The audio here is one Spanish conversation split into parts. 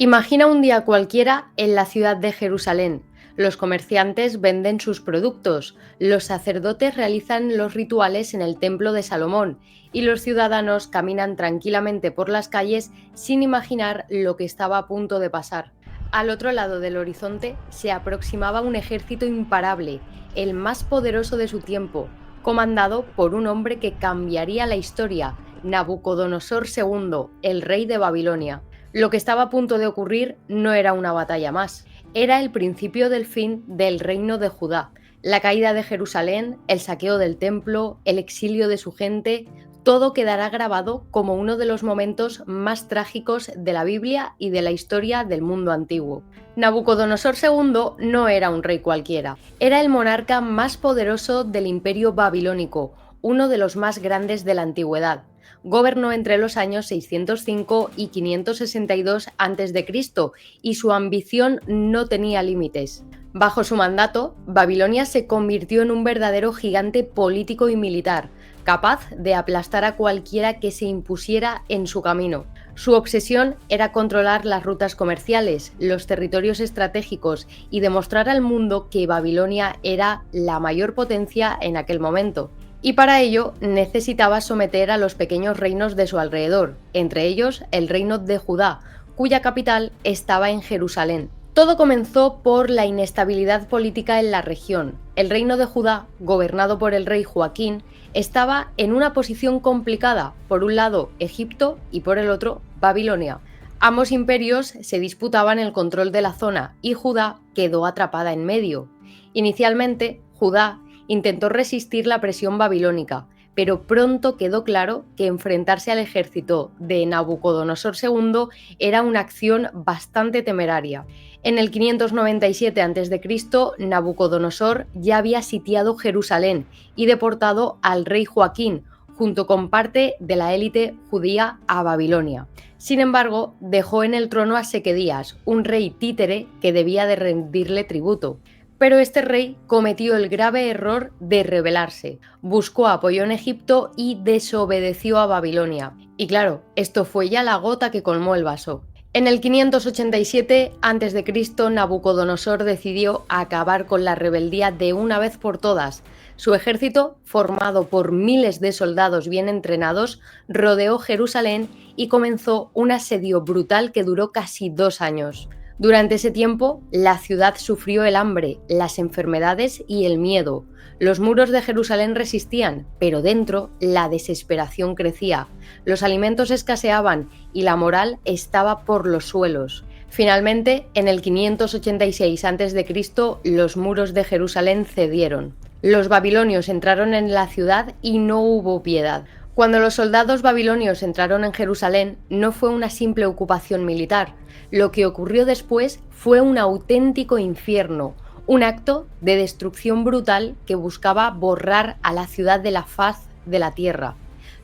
Imagina un día cualquiera en la ciudad de Jerusalén. Los comerciantes venden sus productos, los sacerdotes realizan los rituales en el templo de Salomón y los ciudadanos caminan tranquilamente por las calles sin imaginar lo que estaba a punto de pasar. Al otro lado del horizonte se aproximaba un ejército imparable, el más poderoso de su tiempo, comandado por un hombre que cambiaría la historia, Nabucodonosor II, el rey de Babilonia. Lo que estaba a punto de ocurrir no era una batalla más, era el principio del fin del reino de Judá. La caída de Jerusalén, el saqueo del templo, el exilio de su gente, todo quedará grabado como uno de los momentos más trágicos de la Biblia y de la historia del mundo antiguo. Nabucodonosor II no era un rey cualquiera, era el monarca más poderoso del imperio babilónico, uno de los más grandes de la antigüedad. Gobernó entre los años 605 y 562 a.C. y su ambición no tenía límites. Bajo su mandato, Babilonia se convirtió en un verdadero gigante político y militar, capaz de aplastar a cualquiera que se impusiera en su camino. Su obsesión era controlar las rutas comerciales, los territorios estratégicos y demostrar al mundo que Babilonia era la mayor potencia en aquel momento. Y para ello necesitaba someter a los pequeños reinos de su alrededor, entre ellos el reino de Judá, cuya capital estaba en Jerusalén. Todo comenzó por la inestabilidad política en la región. El reino de Judá, gobernado por el rey Joaquín, estaba en una posición complicada, por un lado Egipto y por el otro Babilonia. Ambos imperios se disputaban el control de la zona y Judá quedó atrapada en medio. Inicialmente, Judá intentó resistir la presión babilónica, pero pronto quedó claro que enfrentarse al ejército de Nabucodonosor II era una acción bastante temeraria. En el 597 a.C., Nabucodonosor ya había sitiado Jerusalén y deportado al rey Joaquín, junto con parte de la élite judía, a Babilonia. Sin embargo, dejó en el trono a Sequedías, un rey títere que debía de rendirle tributo. Pero este rey cometió el grave error de rebelarse, buscó apoyo en Egipto y desobedeció a Babilonia. Y claro, esto fue ya la gota que colmó el vaso. En el 587 a.C., Nabucodonosor decidió acabar con la rebeldía de una vez por todas. Su ejército, formado por miles de soldados bien entrenados, rodeó Jerusalén y comenzó un asedio brutal que duró casi 2 años. Durante ese tiempo, la ciudad sufrió el hambre, las enfermedades y el miedo. Los muros de Jerusalén resistían, pero dentro la desesperación crecía. Los alimentos escaseaban y la moral estaba por los suelos. Finalmente, en el 586 a.C., los muros de Jerusalén cedieron. Los babilonios entraron en la ciudad y no hubo piedad. Cuando los soldados babilonios entraron en Jerusalén, no fue una simple ocupación militar. Lo que ocurrió después fue un auténtico infierno, un acto de destrucción brutal que buscaba borrar a la ciudad de la faz de la tierra.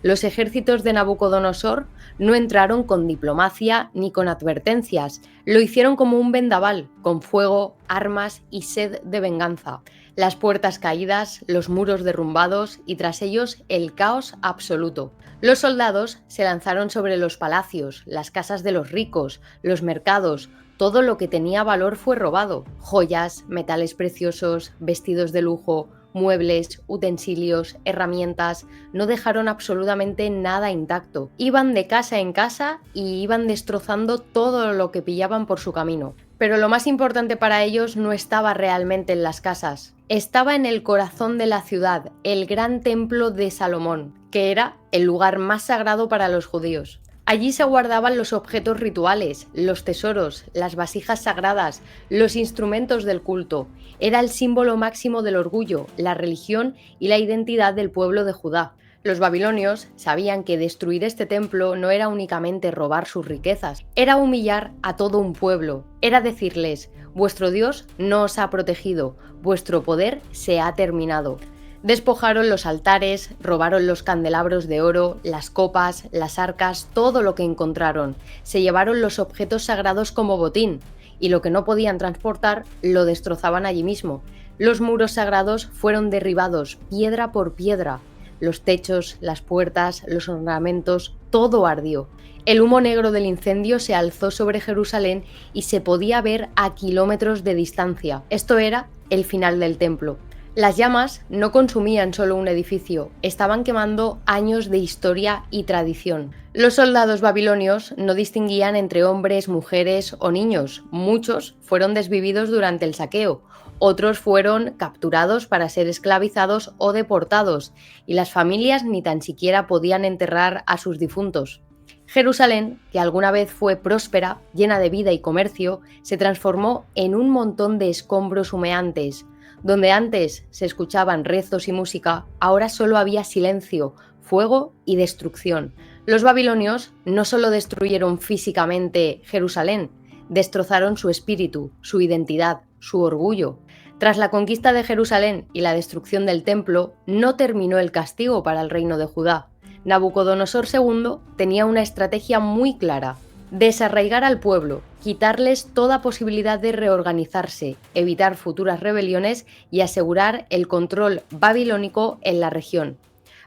Los ejércitos de Nabucodonosor no entraron con diplomacia ni con advertencias, lo hicieron como un vendaval, con fuego, armas y sed de venganza. Las puertas caídas, los muros derrumbados y tras ellos el caos absoluto. Los soldados se lanzaron sobre los palacios, las casas de los ricos, los mercados. Todo lo que tenía valor fue robado: joyas, metales preciosos, vestidos de lujo, muebles, utensilios, herramientas. No dejaron absolutamente nada intacto. Iban de casa en casa y iban destrozando todo lo que pillaban por su camino. Pero lo más importante para ellos no estaba realmente en las casas. Estaba en el corazón de la ciudad, el gran templo de Salomón, que era el lugar más sagrado para los judíos. Allí se guardaban los objetos rituales, los tesoros, las vasijas sagradas, los instrumentos del culto. Era el símbolo máximo del orgullo, la religión y la identidad del pueblo de Judá. Los babilonios sabían que destruir este templo no era únicamente robar sus riquezas, era humillar a todo un pueblo, era decirles: vuestro Dios no os ha protegido, vuestro poder se ha terminado. Despojaron los altares, robaron los candelabros de oro, las copas, las arcas, todo lo que encontraron. Se llevaron los objetos sagrados como botín, y lo que no podían transportar lo destrozaban allí mismo. Los muros sagrados fueron derribados piedra por piedra. Los techos, las puertas, los ornamentos, todo ardió. El humo negro del incendio se alzó sobre Jerusalén y se podía ver a kilómetros de distancia. Esto era el final del templo. Las llamas no consumían solo un edificio, estaban quemando años de historia y tradición. Los soldados babilonios no distinguían entre hombres, mujeres o niños. Muchos fueron desvividos durante el saqueo, otros fueron capturados para ser esclavizados o deportados, y las familias ni tan siquiera podían enterrar a sus difuntos. Jerusalén, que alguna vez fue próspera, llena de vida y comercio, se transformó en un montón de escombros humeantes. Donde antes se escuchaban rezos y música, ahora solo había silencio, fuego y destrucción. Los babilonios no solo destruyeron físicamente Jerusalén, destrozaron su espíritu, su identidad, su orgullo. Tras la conquista de Jerusalén y la destrucción del templo, no terminó el castigo para el reino de Judá. Nabucodonosor II tenía una estrategia muy clara: desarraigar al pueblo, quitarles toda posibilidad de reorganizarse, evitar futuras rebeliones y asegurar el control babilónico en la región.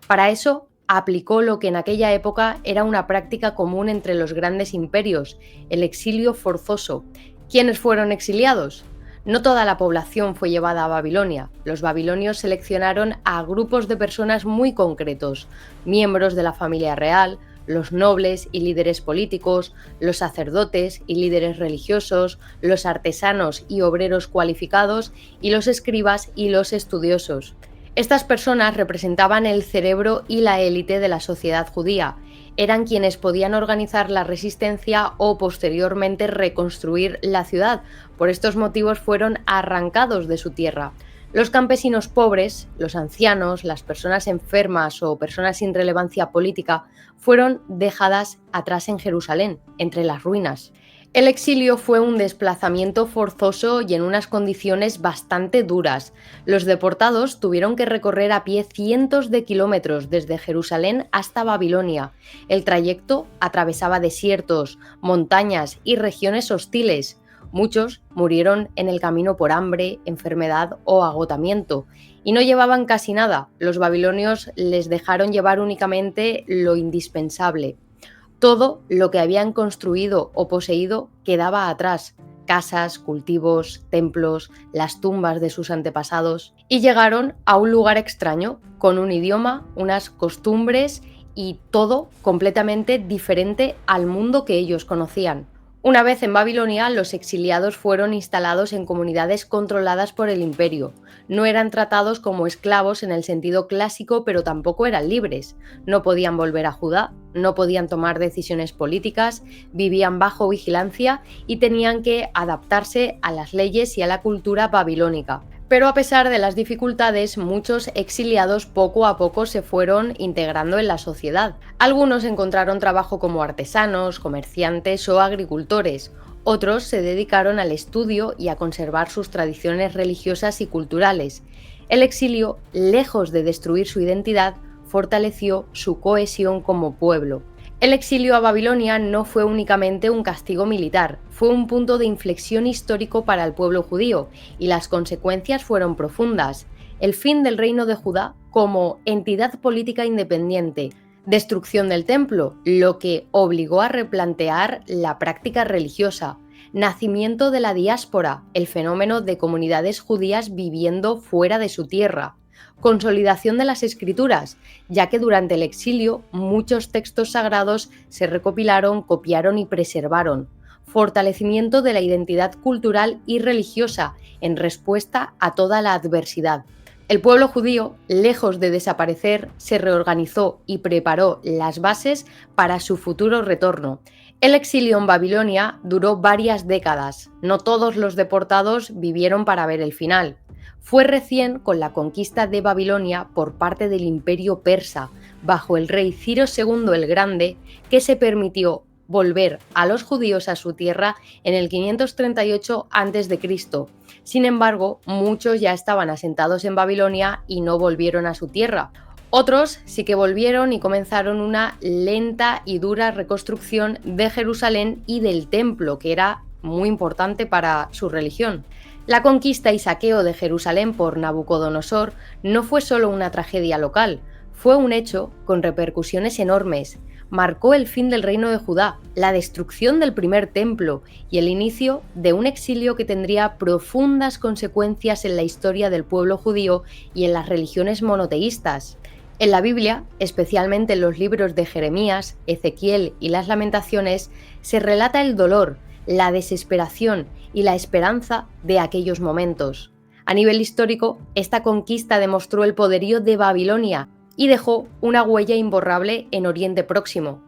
Para eso, aplicó lo que en aquella época era una práctica común entre los grandes imperios: el exilio forzoso. ¿Quiénes fueron exiliados? No toda la población fue llevada a Babilonia. Los babilonios seleccionaron a grupos de personas muy concretos: miembros de la familia real, los nobles y líderes políticos, los sacerdotes y líderes religiosos, los artesanos y obreros cualificados, y los escribas y los estudiosos. Estas personas representaban el cerebro y la élite de la sociedad judía. Eran quienes podían organizar la resistencia o posteriormente reconstruir la ciudad. Por estos motivos fueron arrancados de su tierra. Los campesinos pobres, los ancianos, las personas enfermas o personas sin relevancia política fueron dejadas atrás en Jerusalén, entre las ruinas. El exilio fue un desplazamiento forzoso y en unas condiciones bastante duras. Los deportados tuvieron que recorrer a pie cientos de kilómetros desde Jerusalén hasta Babilonia. El trayecto atravesaba desiertos, montañas y regiones hostiles. Muchos murieron en el camino por hambre, enfermedad o agotamiento, y no llevaban casi nada. Los babilonios les dejaron llevar únicamente lo indispensable. Todo lo que habían construido o poseído quedaba atrás: casas, cultivos, templos, las tumbas de sus antepasados, y llegaron a un lugar extraño, con un idioma, unas costumbres y todo completamente diferente al mundo que ellos conocían. Una vez en Babilonia, los exiliados fueron instalados en comunidades controladas por el imperio. No eran tratados como esclavos en el sentido clásico, pero tampoco eran libres. No podían volver a Judá, no podían tomar decisiones políticas, vivían bajo vigilancia y tenían que adaptarse a las leyes y a la cultura babilónica. Pero a pesar de las dificultades, muchos exiliados poco a poco se fueron integrando en la sociedad. Algunos encontraron trabajo como artesanos, comerciantes o agricultores. Otros se dedicaron al estudio y a conservar sus tradiciones religiosas y culturales. El exilio, lejos de destruir su identidad, fortaleció su cohesión como pueblo. El exilio a Babilonia no fue únicamente un castigo militar, fue un punto de inflexión histórico para el pueblo judío, y las consecuencias fueron profundas. El fin del reino de Judá como entidad política independiente, destrucción del templo, lo que obligó a replantear la práctica religiosa, nacimiento de la diáspora, el fenómeno de comunidades judías viviendo fuera de su tierra, consolidación de las escrituras, ya que durante el exilio muchos textos sagrados se recopilaron, copiaron y preservaron, fortalecimiento de la identidad cultural y religiosa en respuesta a toda la adversidad. El pueblo judío, lejos de desaparecer, se reorganizó y preparó las bases para su futuro retorno. El exilio en Babilonia duró varias décadas. No todos los deportados vivieron para ver el final. Fue recién con la conquista de Babilonia por parte del Imperio Persa, bajo el rey Ciro II el Grande, que se permitió volver a los judíos a su tierra en el 538 a.C. Sin embargo, muchos ya estaban asentados en Babilonia y no volvieron a su tierra. Otros sí que volvieron y comenzaron una lenta y dura reconstrucción de Jerusalén y del templo, que era muy importante para su religión. La conquista y saqueo de Jerusalén por Nabucodonosor no fue solo una tragedia local, Fue un hecho con repercusiones enormes. Marcó el fin del reino de Judá, la destrucción del primer templo y el inicio de un exilio que tendría profundas consecuencias en la historia del pueblo judío y en las religiones monoteístas. En la Biblia, especialmente en los libros de Jeremías, Ezequiel y las Lamentaciones, se relata el dolor, la desesperación y la esperanza de aquellos momentos. A nivel histórico, esta conquista demostró el poderío de Babilonia y dejó una huella imborrable en Oriente Próximo.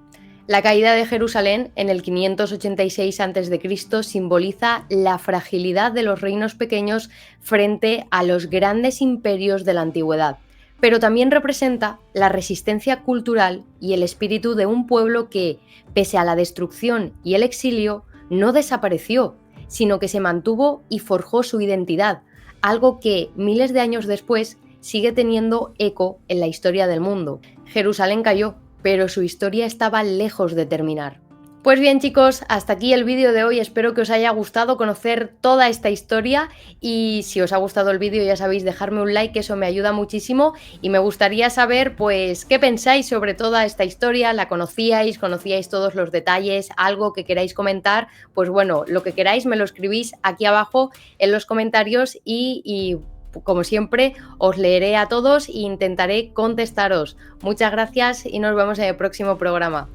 La caída de Jerusalén en el 586 a.C. simboliza la fragilidad de los reinos pequeños frente a los grandes imperios de la antigüedad, pero también representa la resistencia cultural y el espíritu de un pueblo que, pese a la destrucción y el exilio, no desapareció, sino que se mantuvo y forjó su identidad, algo que miles de años después sigue teniendo eco en la historia del mundo. Jerusalén cayó, pero su historia estaba lejos de terminar. Pues bien, chicos, hasta aquí el vídeo de hoy. Espero que os haya gustado conocer toda esta historia y si os ha gustado el vídeo, ya sabéis, dejarme un like, que eso me ayuda muchísimo, y me gustaría saber pues qué pensáis sobre toda esta historia. ¿La conocíais? ¿Conocíais todos los detalles? ¿Algo que queráis comentar? Pues bueno, lo que queráis me lo escribís aquí abajo en los comentarios y como siempre, os leeré a todos e intentaré contestaros. Muchas gracias y nos vemos en el próximo programa.